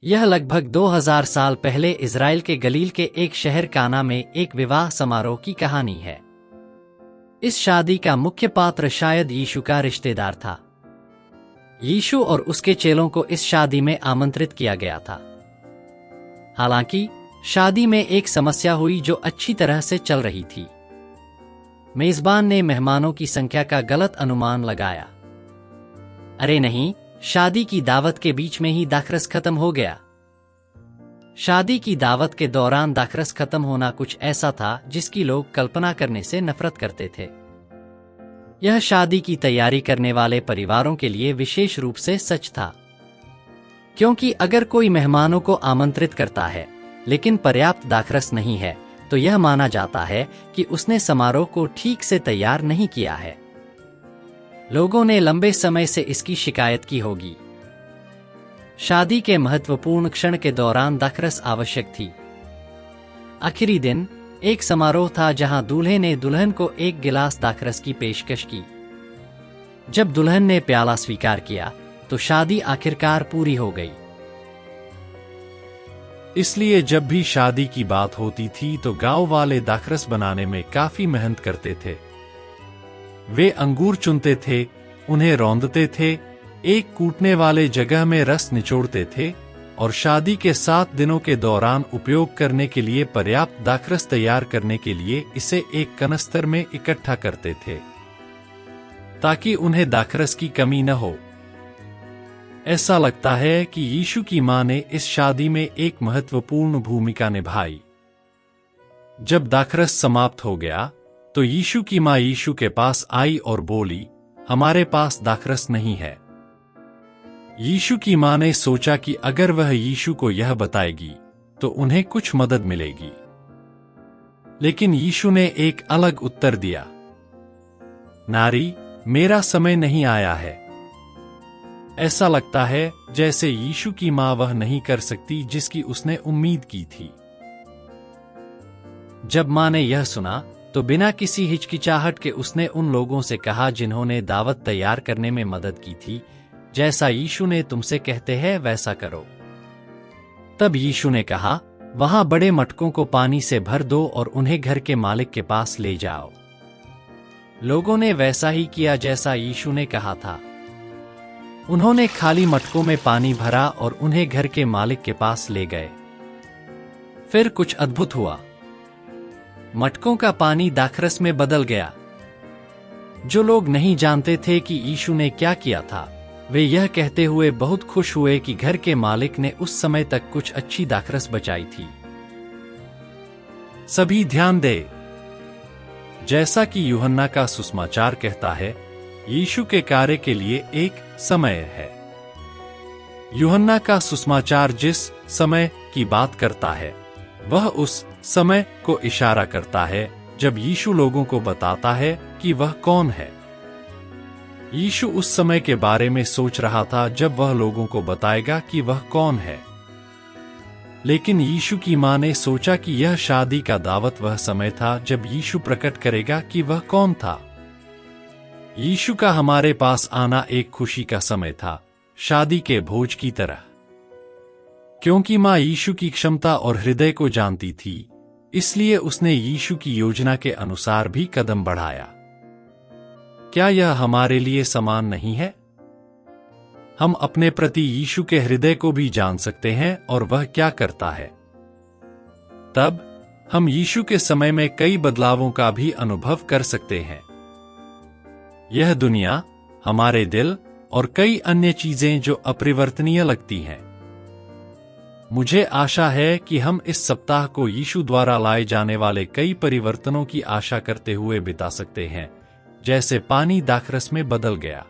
यह लगभग 2000 साल पहले इज़राइल के गलील के एक शहर काना में एक विवाह समारोह की कहानी है। इस शादी का मुख्य पात्र शायद यीशु का रिश्तेदार था। यीशु और उसके चेलों को इस शादी में आमंत्रित किया गया था। हालांकि शादी में एक समस्या हुई जो अच्छी तरह से चल रही थी। मेजबान ने मेहमानों की संख्या का गलत अनुमान लगाया। अरे नहीं, शादी की दावत के बीच में ही दाखरस खत्म हो गया। शादी की दावत के दौरान दाखरस खत्म होना कुछ ऐसा था जिसकी लोग कल्पना करने से नफरत करते थे। यह शादी की तैयारी करने वाले परिवारों के लिए विशेष रूप से सच था, क्योंकि अगर कोई मेहमानों को आमंत्रित करता है लेकिन पर्याप्त दाखरस नहीं है तो यह माना जाता है कि उसने समारोह को ठीक से तैयार नहीं किया है। लोगों ने लंबे समय से इसकी शिकायत की होगी। शादी के महत्वपूर्ण क्षण के दौरान दाखरस आवश्यक थी। आखिरी दिन एक समारोह था जहां दूल्हे ने दुल्हन को एक गिलास दाखरस की पेशकश की। जब दुल्हन ने प्याला स्वीकार किया तो शादी आखिरकार पूरी हो गई। इसलिए जब भी शादी की बात होती थी तो गांव वाले दाखरस बनाने में काफी मेहनत करते थे। वे अंगूर चुनते थे, उन्हें रौंदते थे, एक कूटने वाले जगह में रस निचोड़ते थे और शादी के 7 दिनों के दौरान उपयोग करने के लिए पर्याप्त दाखरस तैयार करने के लिए इसे एक कनस्तर में इकट्ठा करते थे ताकि उन्हें दाखरस की कमी न हो। ऐसा लगता है कि यीशु की मां ने इस शादी में एक महत्वपूर्ण भूमिका निभाई। जब दाखरस समाप्त हो गया तो यीशु की मां यीशु के पास आई और बोली, हमारे पास दाखरस नहीं है। यीशु की मां ने सोचा कि अगर वह यीशु को यह बताएगी तो उन्हें कुछ मदद मिलेगी। लेकिन यीशु ने एक अलग उत्तर दिया, नारी, मेरा समय नहीं आया है। ऐसा लगता है जैसे यीशु की मां वह नहीं कर सकती जिसकी उसने उम्मीद की थी। जब मां ने यह सुना तो बिना किसी हिचकिचाहट के उसने उन लोगों से कहा जिन्होंने दावत तैयार करने में मदद की थी, जैसा यीशु ने तुमसे कहते हैं वैसा करो। तब यीशु ने कहा, वहां बड़े मटकों को पानी से भर दो और उन्हें घर के मालिक के पास ले जाओ। लोगों ने वैसा ही किया जैसा यीशु ने कहा था। उन्होंने खाली मटकों में पानी भरा और उन्हें घर के मालिक के पास ले गए। फिर कुछ अद्भुत हुआ। मटकों का पानी दाखरस में बदल गया। जो लोग नहीं जानते थे कि यीशु ने क्या किया था, वे यह कहते हुए बहुत खुश हुए कि घर के मालिक ने उस समय तक कुछ अच्छी दाखरस बचाई थी। सभी ध्यान दे। जैसा कि यूहन्ना का सुसमाचार कहता है, यीशु के कार्य के लिए एक समय है। यूहन्ना का सुसमाचार जिस समय की बात करता है वह उस समय को इशारा करता है जब यीशु लोगों को बताता है कि वह कौन है। यीशु उस समय के बारे में सोच रहा था जब वह लोगों को बताएगा कि वह कौन है। लेकिन यीशु की मां ने सोचा कि यह शादी का दावत वह समय था जब यीशु प्रकट करेगा कि वह कौन था। यीशु का हमारे पास आना एक खुशी का समय था, शादी के भोज की तरह। क्योंकि मां यीशु की क्षमता और हृदय को जानती थी, इसलिए उसने यीशु की योजना के अनुसार भी कदम बढ़ाया। क्या यह हमारे लिए समान नहीं है? हम अपने प्रति यीशु के हृदय को भी जान सकते हैं और वह क्या करता है। तब हम यीशु के समय में कई बदलावों का भी अनुभव कर सकते हैं। यह दुनिया, हमारे दिल और कई अन्य चीजें जो अपरिवर्तनीय लगती हैं। मुझे आशा है कि हम इस सप्ताह को यीशु द्वारा लाए जाने वाले कई परिवर्तनों की आशा करते हुए बिता सकते हैं, जैसे पानी दाखरस में बदल गया।